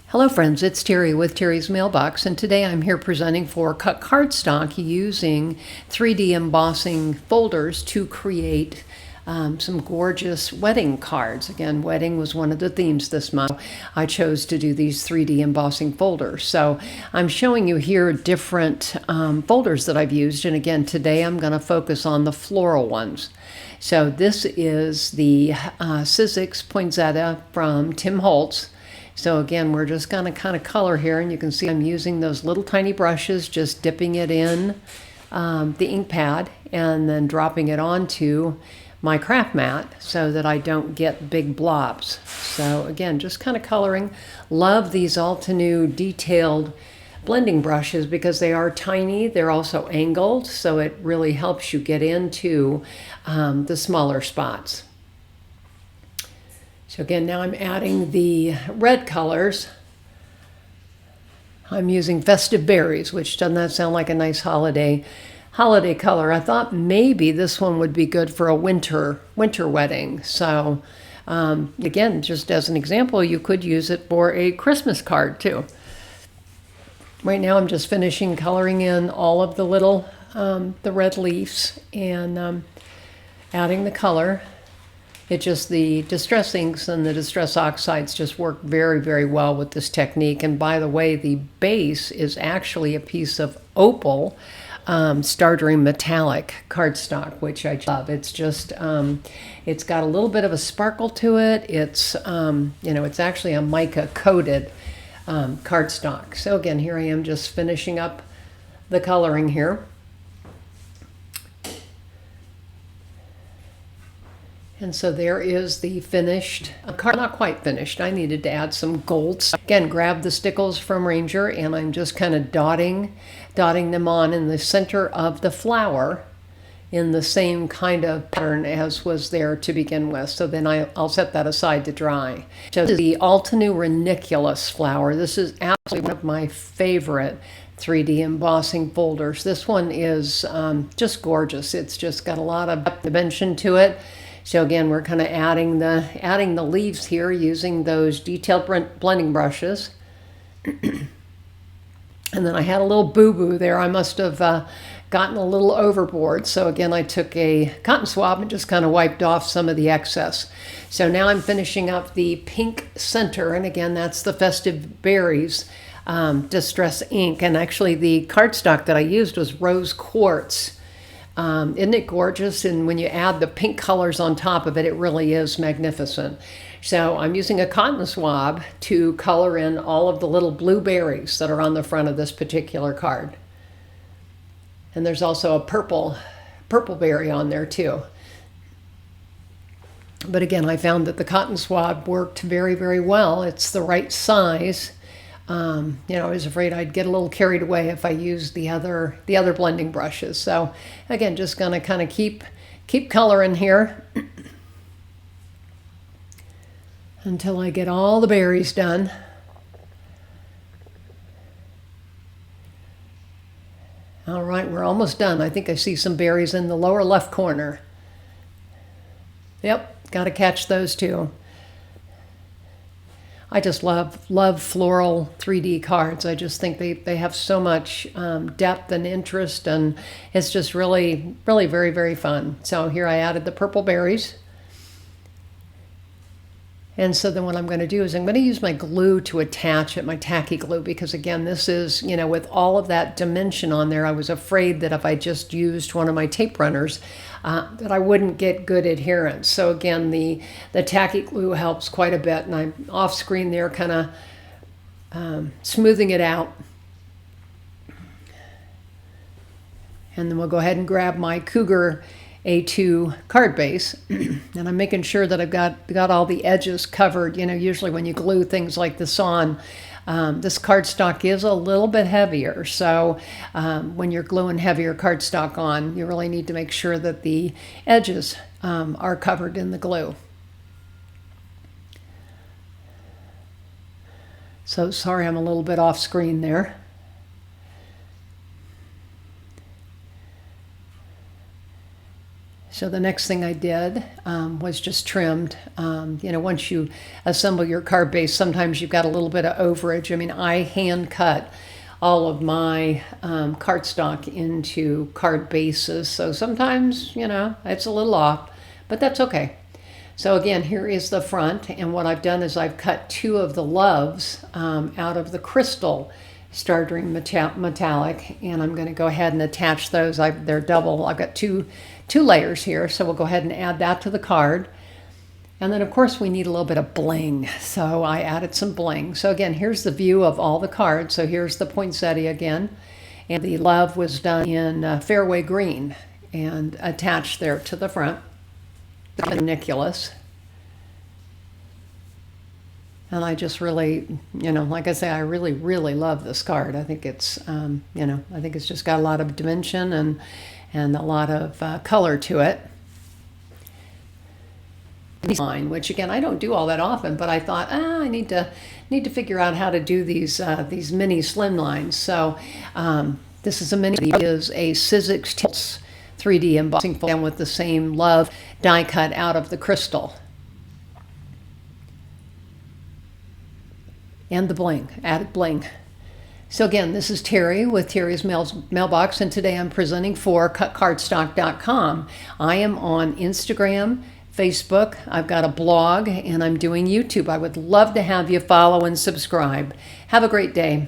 Hello friends, it's Terry with Terry's Mailbox, and today I'm here presenting for cut cardstock using 3D embossing folders to create some gorgeous wedding cards. Again, wedding was one of the themes this month. I chose to do these 3D embossing folders. So I'm showing you here different folders that I've used, and again today I'm going to focus on the floral ones. So this is the Sizzix Poinsettia from Tim Holtz. So again, we're just going to kind of color here, and you can see I'm using those little tiny brushes, just dipping it in the ink pad and then dropping it onto my craft mat so that I don't get big blobs. So again, just kind of coloring. Love these Altenew detailed blending brushes because they are tiny. They're also angled, so it really helps you get into the smaller spots. So again, now I'm adding the red colors. I'm using Festive Berries, which doesn't that sound like a nice holiday color? I thought maybe this one would be good for a winter wedding. So again, just as an example, you could use it for a Christmas card too. Right now I'm just finishing coloring in all of the little the red leaves and adding the color. It just, the distress inks and the distress oxides just work very, very well with this technique. And by the way, the base is actually a piece of opal Star Dream metallic cardstock, which I love. It's just, it's got a little bit of a sparkle to it. It's, it's actually a mica coated cardstock. So again, here I am just finishing up the coloring here. And so there is the finished card, not quite finished. I needed to add some gold. Again, grab the stickles from Ranger, and I'm just kind of dotting them on in the center of the flower in the same kind of pattern as was there to begin with. So then I'll set that aside to dry. So the Altenew Ranunculus flower. This is absolutely one of my favorite 3D embossing folders. This one is just gorgeous. It's just got a lot of dimension to it. So again, we're kind of adding the leaves here using those detailed blending brushes. And then I had a little boo-boo there. I must have gotten a little overboard. So again, I took a cotton swab and just kind of wiped off some of the excess. So now I'm finishing up the pink center. And again, that's the Festive Berries Distress ink. And actually the cardstock that I used was rose quartz. Isn't it gorgeous? And when you add the pink colors on top of it, it really is magnificent. So I'm using a cotton swab to color in all of the little blueberries that are on the front of this particular card. And there's also a purple berry on there too. But again, I found that the cotton swab worked very, very well. It's the right size. I was afraid I'd get a little carried away if I used the other blending brushes. So again, just gonna kind of keep coloring here until I get all the berries done. All right, we're almost done. I think I see some berries in the lower left corner. Yep, got to catch those too. I just love floral 3D cards. I just think they have so much depth and interest, and it's just really, really very, very fun. So here I added the purple berries. And so then what I'm going to do is I'm going to use my glue to attach it, my tacky glue, because again, this is, with all of that dimension on there, I was afraid that if I just used one of my tape runners, that I wouldn't get good adherence. So again, the tacky glue helps quite a bit, and I'm off screen there kind of smoothing it out. And then we'll go ahead and grab my Cougar A2 card base, and I'm making sure that I've got all the edges covered. Usually when you glue things like this on, this cardstock is a little bit heavier. So when you're gluing heavier cardstock on, you really need to make sure that the edges are covered in the glue. So sorry, I'm a little bit off screen there. So the next thing I did was just trimmed. Once you assemble your card base, sometimes you've got a little bit of overage. I mean, I hand cut all of my cardstock into card bases. So sometimes, it's a little off, but that's okay. So again, here is the front. And what I've done is I've cut 2 of the loves out of the crystal Stardream metallic, and I'm going to go ahead and attach those. They're double. I've got two layers here, so we'll go ahead and add that to the card. And then of course we need a little bit of bling, so I added some bling. So again, here's the view of all the cards. So here's the poinsettia again, and the love was done in fairway green and attached there to the front. The ranunculus. And I just really, like I say, I really, really love this card. I think it's, I think it's just got a lot of dimension and a lot of color to it. Design, which again, I don't do all that often, but I thought, I need to figure out how to do these mini slim lines. So this is a Sizzix Tilts 3D embossing folder with the same love die cut out of the crystal. And the bling, added bling. So again, this is Terry with Terry's Mailbox, and today I'm presenting for cutcardstock.com. I am on Instagram, Facebook, I've got a blog, and I'm doing YouTube. I would love to have you follow and subscribe. Have a great day.